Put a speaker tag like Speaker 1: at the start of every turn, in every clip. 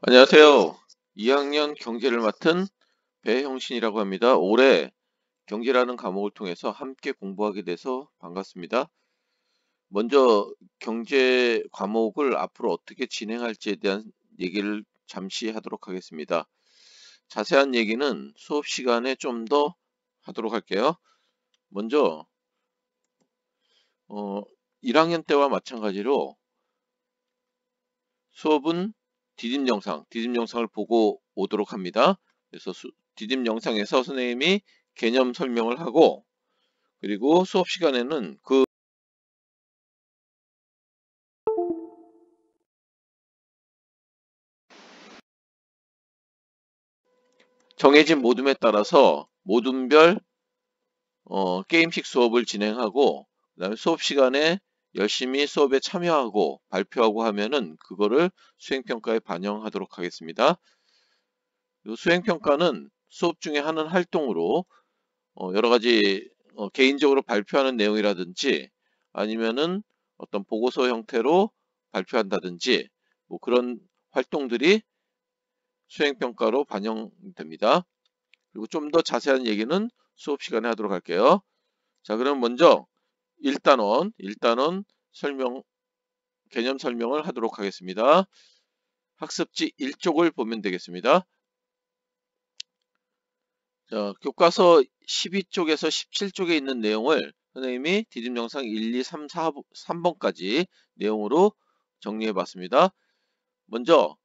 Speaker 1: 안녕하세요. 2학년 경제를 맡은 배형신이라고 합니다. 올해 경제라는 과목을 통해서 함께 공부하게 돼서 반갑습니다. 먼저 경제 과목을 앞으로 어떻게 진행할지에 대한 얘기를 잠시 하도록 하겠습니다. 자세한 얘기는 수업 시간에 좀 더 하도록 할게요. 먼저 1학년 때와 마찬가지로 수업은 디딤 영상을 보고 오도록 합니다. 그래서 디딤 영상에서 선생님이 개념 설명을 하고, 그리고 수업 시간에는 그 정해진 모둠에 따라서 모둠별 게임식 수업을 진행하고, 그 다음에 수업 시간에 열심히 수업에 참여하고 발표하고 하면은 그거를 수행평가에 반영하도록 하겠습니다. 수행평가는 수업 중에 하는 활동으로 여러 가지 개인적으로 발표하는 내용이라든지 아니면은 어떤 보고서 형태로 발표한다든지 뭐 그런 활동들이 수행평가로 반영됩니다. 그리고 좀 더 자세한 얘기는 수업 시간에 하도록 할게요. 자, 그럼 먼저 1단원 설명, 개념 설명을 하도록 하겠습니다. 학습지 1쪽을 보면 되겠습니다. 자, 교과서 12쪽에서 17쪽에 있는 내용을 선생님이 디딤 영상 1, 2, 3, 4, 3번까지 내용으로 정리해 봤습니다. 먼저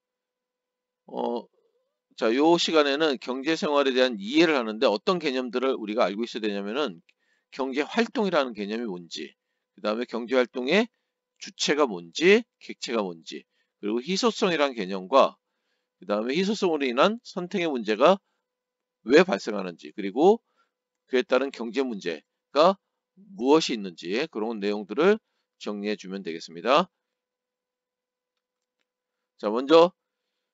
Speaker 1: 자, 요 시간에는 경제 생활에 대한 이해를 하는데 어떤 개념들을 우리가 알고 있어야 되냐면은 경제 활동이라는 개념이 뭔지, 그 다음에 경제 활동의 주체가 뭔지, 객체가 뭔지, 그리고 희소성이라는 개념과 그 다음에 희소성으로 인한 선택의 문제가 왜 발생하는지, 그리고 그에 따른 경제 문제가 무엇이 있는지 그런 내용들을 정리해 주면 되겠습니다. 자, 먼저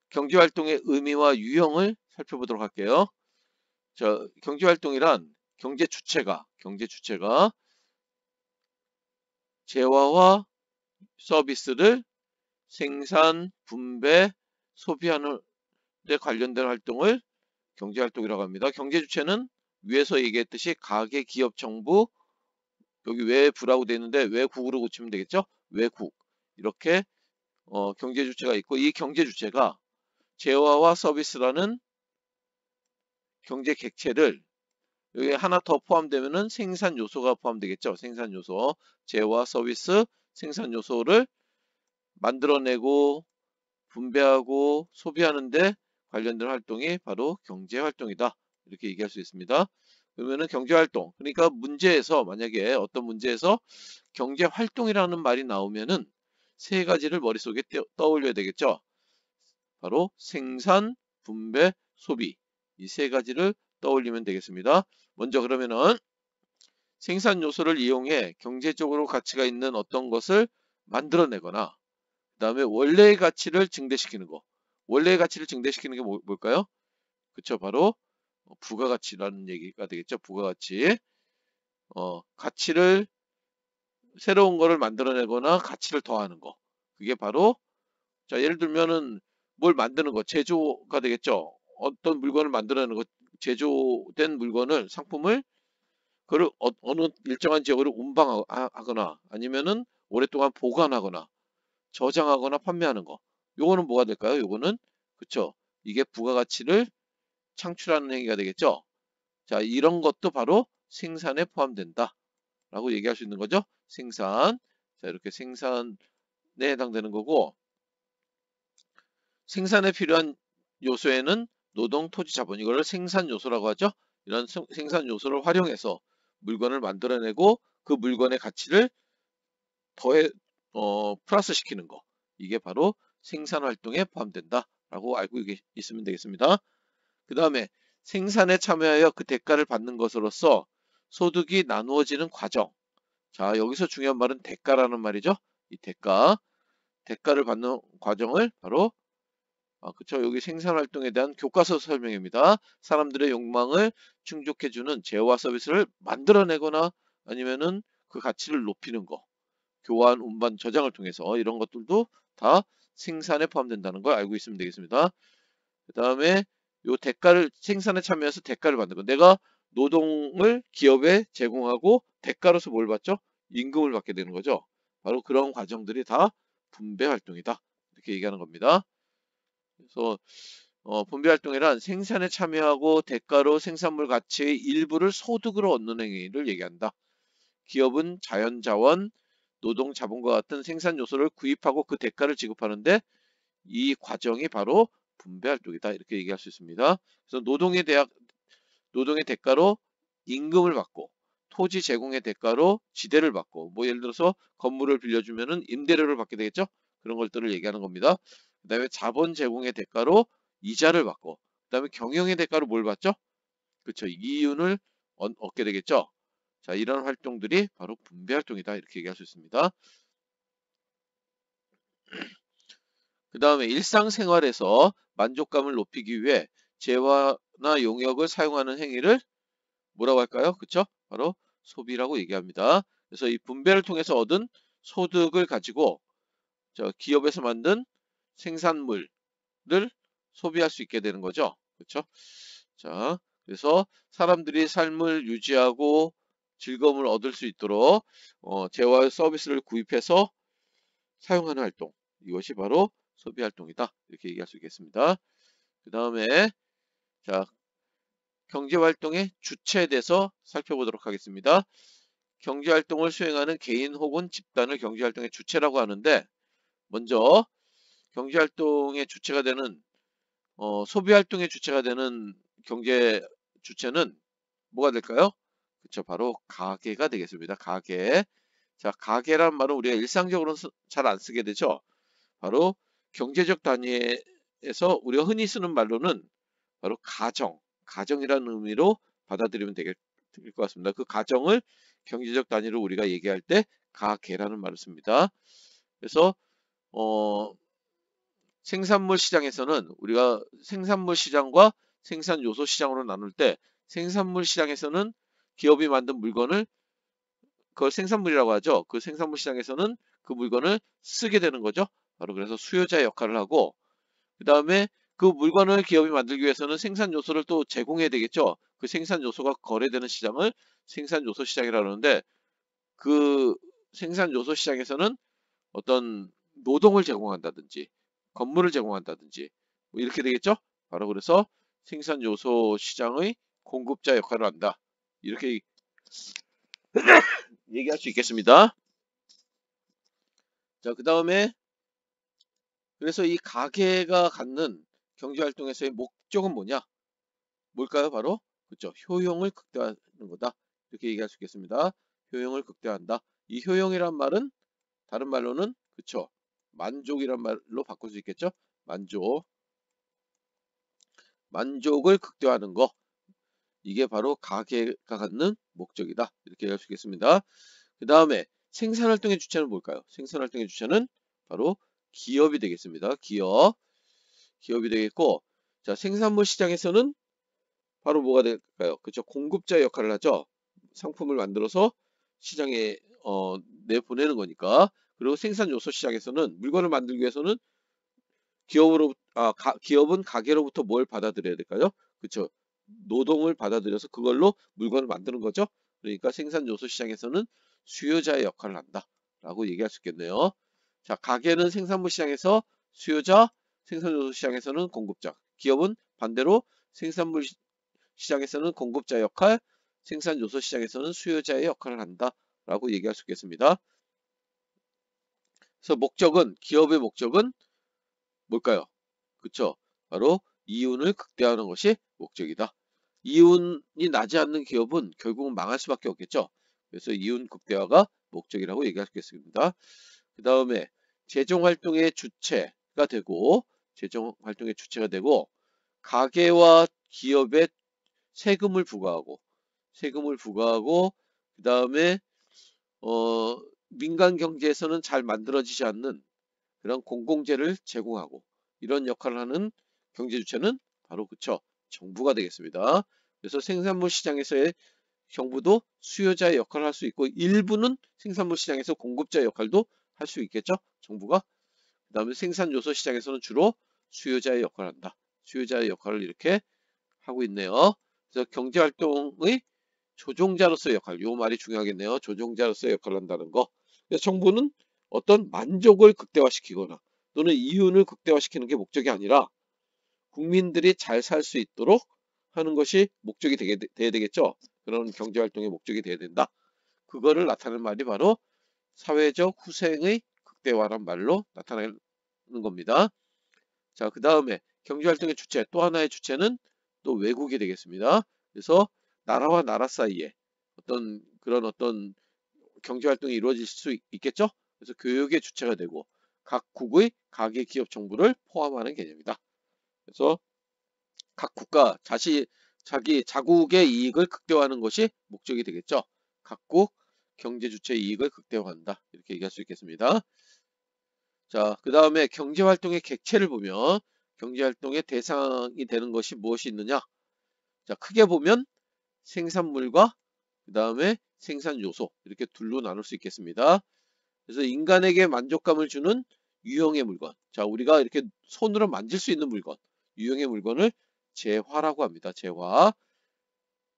Speaker 1: 경제활동의 의미와 유형을 살펴보도록 할게요. 자, 경제활동이란 경제 주체가 재화와 서비스를 생산, 분배, 소비하는 데 관련된 활동을 경제활동이라고 합니다. 경제 주체는 위에서 얘기했듯이 가계, 기업, 정부, 여기 외부라고 되어 있는데 외국으로 고치면 되겠죠? 외국. 이렇게 경제 주체가 있고, 이 경제 주체가 재화와 서비스라는 경제 객체를 여기 하나 더 포함되면은 생산 요소가 포함되겠죠. 생산 요소, 재화, 서비스, 생산 요소를 만들어내고 분배하고 소비하는데 관련된 활동이 바로 경제 활동이다. 이렇게 얘기할 수 있습니다. 그러면은 경제 활동, 그러니까 문제에서 만약에 어떤 문제에서 경제 활동이라는 말이 나오면은 세 가지를 머릿속에 떠올려야 되겠죠. 바로 생산, 분배, 소비. 이 세 가지를 떠올리면 되겠습니다. 먼저 그러면은 생산 요소를 이용해 경제적으로 가치가 있는 어떤 것을 만들어내거나, 그 다음에 원래의 가치를 증대시키는 거. 원래의 가치를 증대시키는 게 뭘까요? 그쵸, 바로 부가가치라는 얘기가 되겠죠. 부가가치. 가치를 새로운 거를 만들어내거나 가치를 더하는 거. 그게 바로, 자, 예를 들면은 뭘 만드는 거, 제조가 되겠죠. 어떤 물건을 만들어내는 거, 제조된 물건을, 상품을 그걸 어느 일정한 지역으로 운방하거나 아니면은 오랫동안 보관하거나 저장하거나 판매하는 거. 요거는 뭐가 될까요? 요거는, 그쵸, 이게 부가가치를 창출하는 행위가 되겠죠. 자, 이런 것도 바로 생산에 포함된다 라고 얘기할 수 있는 거죠. 생산. 자, 이렇게 생산에 해당되는 거고, 생산에 필요한 요소에는 노동, 토지, 자본, 이거를 생산 요소라고 하죠. 이런 생산 요소를 활용해서 물건을 만들어내고 그 물건의 가치를 더해 플러스 시키는 거. 이게 바로 생산 활동에 포함된다라고 알고 있으면 되겠습니다. 그 다음에 생산에 참여하여 그 대가를 받는 것으로서 소득이 나누어지는 과정. 자, 여기서 중요한 말은 대가라는 말이죠. 이 대가를 받는 과정을 바로, 그쵸, 여기 생산활동에 대한 교과서 설명입니다. 사람들의 욕망을 충족해주는 재화 서비스를 만들어내거나 아니면은 그 가치를 높이는 거. 교환, 운반, 저장을 통해서 이런 것들도 다 생산에 포함된다는 걸 알고 있으면 되겠습니다. 그 다음에 요 대가를 생산에 참여해서 대가를 받는 거. 내가 노동을 기업에 제공하고 대가로서 뭘 받죠? 임금을 받게 되는 거죠. 바로 그런 과정들이 다 분배 활동이다. 이렇게 얘기하는 겁니다. 그래서 분배 활동이란 생산에 참여하고 대가로 생산물 가치의 일부를 소득으로 얻는 행위를 얘기한다. 기업은 자연자원, 노동 자본과 같은 생산 요소를 구입하고 그 대가를 지급하는데 이 과정이 바로 분배 활동이다. 이렇게 얘기할 수 있습니다. 그래서 노동의 대가로 임금을 받고 토지 제공의 대가로 지대를 받고 뭐 예를 들어서 건물을 빌려주면은 임대료를 받게 되겠죠. 그런 것들을 얘기하는 겁니다. 그 다음에 자본 제공의 대가로 이자를 받고 그 다음에 경영의 대가로 뭘 받죠? 그렇죠. 이윤을 얻게 되겠죠. 자, 이런 활동들이 바로 분배 활동이다. 이렇게 얘기할 수 있습니다. 그 다음에 일상생활에서 만족감을 높이기 위해 재화나 용역을 사용하는 행위를 뭐라고 할까요? 그쵸? 바로 소비라고 얘기합니다. 그래서 이 분배를 통해서 얻은 소득을 가지고 기업에서 만든 생산물을 소비할 수 있게 되는 거죠. 그렇죠? 자, 그래서 사람들이 삶을 유지하고 즐거움을 얻을 수 있도록 재화 서비스를 구입해서 사용하는 활동. 이것이 바로 소비 활동이다. 이렇게 얘기할 수 있겠습니다. 그 다음에 자, 경제활동의 주체에 대해서 살펴보도록 하겠습니다. 경제활동을 수행하는 개인 혹은 집단을 경제활동의 주체라고 하는데 먼저 경제활동의 주체가 되는 소비활동의 주체가 되는 경제 주체는 뭐가 될까요? 그쵸, 바로 가계가 되겠습니다. 가계. 자, 가계란 말은 우리가 일상적으로는 잘 안 쓰게 되죠. 바로 경제적 단위에서 우리가 흔히 쓰는 말로는 바로 가정이라는 의미로 받아들이면 될 것 같습니다. 그 가정을 경제적 단위로 우리가 얘기할 때 가계라는 말을 씁니다. 그래서 생산물 시장에서는 우리가 생산물 시장과 생산 요소 시장으로 나눌 때 생산물 시장에서는 기업이 만든 물건을 그걸 생산물이라고 하죠. 그 생산물 시장에서는 그 물건을 쓰게 되는 거죠. 바로 그래서 수요자의 역할을 하고 그 다음에 그 물건을 기업이 만들기 위해서는 생산 요소를 또 제공해야 되겠죠. 그 생산 요소가 거래되는 시장을 생산 요소 시장이라고 하는데 그 생산 요소 시장에서는 어떤 노동을 제공한다든지 건물을 제공한다든지 뭐 이렇게 되겠죠. 바로 그래서 생산 요소 시장의 공급자 역할을 한다. 이렇게 얘기할 수 있겠습니다. 자, 그 다음에 그래서 이 가계가 갖는 경제활동에서의 목적은 뭐냐? 뭘까요? 바로 그렇죠. 효용을 극대화하는 거다. 이렇게 얘기할 수 있겠습니다. 효용을 극대화한다. 이 효용이란 말은 다른 말로는 그렇죠. 만족이란 말로 바꿀 수 있겠죠. 만족을 극대화하는 거. 이게 바로 가계가 갖는 목적이다. 이렇게 얘기할 수 있겠습니다. 그 다음에 생산활동의 주체는 뭘까요? 생산활동의 주체는 바로 기업이 되겠습니다. 기업이 되겠고, 자, 생산물 시장에서는 바로 뭐가 될까요? 그렇죠. 공급자 역할을 하죠. 상품을 만들어서 시장에 내보내는 거니까. 그리고 생산 요소 시장에서는 물건을 만들기 위해서는 기업은 가게로부터 뭘 받아들여야 될까요? 그렇죠. 노동을 받아들여서 그걸로 물건을 만드는 거죠. 그러니까 생산 요소 시장에서는 수요자의 역할을 한다라고 얘기할 수 있겠네요. 자, 가게는 생산물 시장에서 수요자, 생산 요소 시장에서는 공급자. 기업은 반대로 생산물 시장에서는 공급자 역할, 생산 요소 시장에서는 수요자의 역할을 한다라고 얘기할 수 있겠습니다. 그래서 기업의 목적은 뭘까요? 그쵸? 바로 이윤을 극대화하는 것이 목적이다. 이윤이 나지 않는 기업은 결국은 망할 수밖에 없겠죠. 그래서 이윤 극대화가 목적이라고 얘기할 수 있겠습니다. 그 다음에 재정활동의 주체가 되고 가계와 기업에 세금을 부과하고 그 다음에 민간 경제에서는 잘 만들어지지 않는 그런 공공재를 제공하고 이런 역할을 하는 경제 주체는 바로 그쵸, 정부가 되겠습니다. 그래서 생산물 시장에서의 정부도 수요자의 역할을 할 수 있고 일부는 생산물 시장에서 공급자의 역할도 할 수 있겠죠, 정부가. 그 다음에 생산 요소 시장에서는 주로 수요자의 역할을 한다. 수요자의 역할을 이렇게 하고 있네요. 그래서 경제활동의 조종자로서의 역할, 요 말이 중요하겠네요. 조종자로서의 역할을 한다는 거. 그래서 정부는 어떤 만족을 극대화시키거나 또는 이윤을 극대화시키는 게 목적이 아니라 국민들이 잘 살 수 있도록 하는 것이 목적이 돼야 되겠죠. 그런 경제활동의 목적이 돼야 된다. 그거를 나타내는 말이 바로 사회적 후생의 극대화란 말로 나타나는 겁니다. 자, 그 다음에 경제활동의 주체, 또 하나의 주체는 또 외국이 되겠습니다. 그래서 나라와 나라 사이에 어떤 경제활동이 이루어질 수 있겠죠. 그래서 교육의 주체가 되고 각국의 가계 기업 정부를 포함하는 개념이다. 그래서 각 국가 자기 자국의 이익을 극대화하는 것이 목적이 되겠죠. 각국 경제 주체의 이익을 극대화한다. 이렇게 얘기할 수 있겠습니다. 자, 그 다음에 경제활동의 객체를 보면 경제활동의 대상이 되는 것이 무엇이 있느냐? 자, 크게 보면 생산물과 그 다음에 생산 요소 이렇게 둘로 나눌 수 있겠습니다. 그래서 인간에게 만족감을 주는 유형의 물건. 자, 우리가 이렇게 손으로 만질 수 있는 물건, 유형의 물건을 재화라고 합니다. 재화.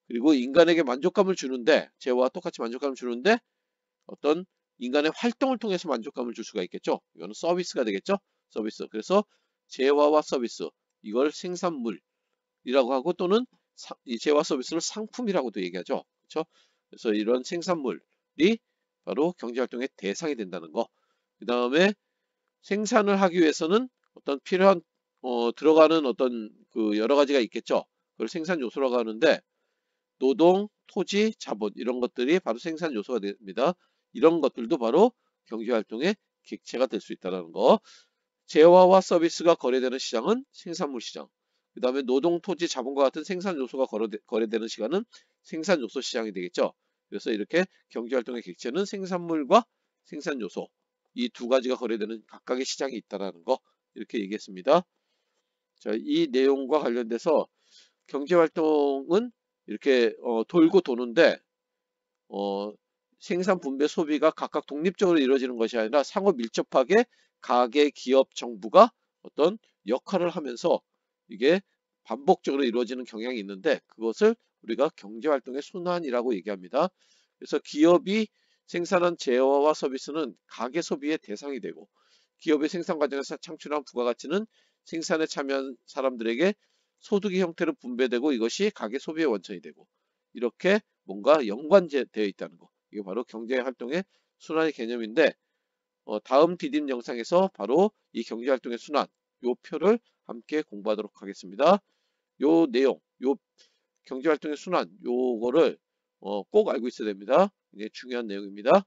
Speaker 1: 그리고 인간에게 만족감을 주는데, 재화와 똑같이 만족감을 주는데 어떤 인간의 활동을 통해서 만족감을 줄 수가 있겠죠. 이거는 서비스가 되겠죠. 서비스. 그래서 재화와 서비스, 이걸 생산물이라고 하고 또는 이 재화 서비스를 상품이라고도 얘기하죠. 그렇죠? 그래서 이런 생산물이 바로 경제활동의 대상이 된다는 거. 그 다음에 생산을 하기 위해서는 어떤 필요한 들어가는 어떤 그 여러 가지가 있겠죠. 그걸 생산 요소라고 하는데 노동, 토지, 자본 이런 것들이 바로 생산 요소가 됩니다. 이런 것들도 바로 경제활동의 객체가 될 수 있다는 거. 재화와 서비스가 거래되는 시장은 생산물 시장. 그 다음에 노동, 토지, 자본과 같은 생산 요소가 거래되는 시간은 생산 요소 시장이 되겠죠. 그래서 이렇게 경제활동의 객체는 생산물과 생산 요소 이 두 가지가 거래되는 각각의 시장이 있다는 거 이렇게 얘기했습니다. 자, 이 내용과 관련돼서 경제활동은 이렇게 돌고 도는데 생산, 분배, 소비가 각각 독립적으로 이루어지는 것이 아니라 상호 밀접하게 가계, 기업, 정부가 어떤 역할을 하면서 이게 반복적으로 이루어지는 경향이 있는데 그것을 우리가 경제활동의 순환이라고 얘기합니다. 그래서 기업이 생산한 재화와 서비스는 가계 소비의 대상이 되고 기업의 생산 과정에서 창출한 부가가치는 생산에 참여한 사람들에게 소득의 형태로 분배되고 이것이 가계 소비의 원천이 되고 이렇게 뭔가 연관되어 있다는 거. 이게 바로 경제활동의 순환의 개념인데 다음 디딤 영상에서 바로 이 경제활동의 순환 요 표를 함께 공부하도록 하겠습니다. 요 내용, 요 경제활동의 순환 요거를 꼭 알고 있어야 됩니다. 이게 중요한 내용입니다.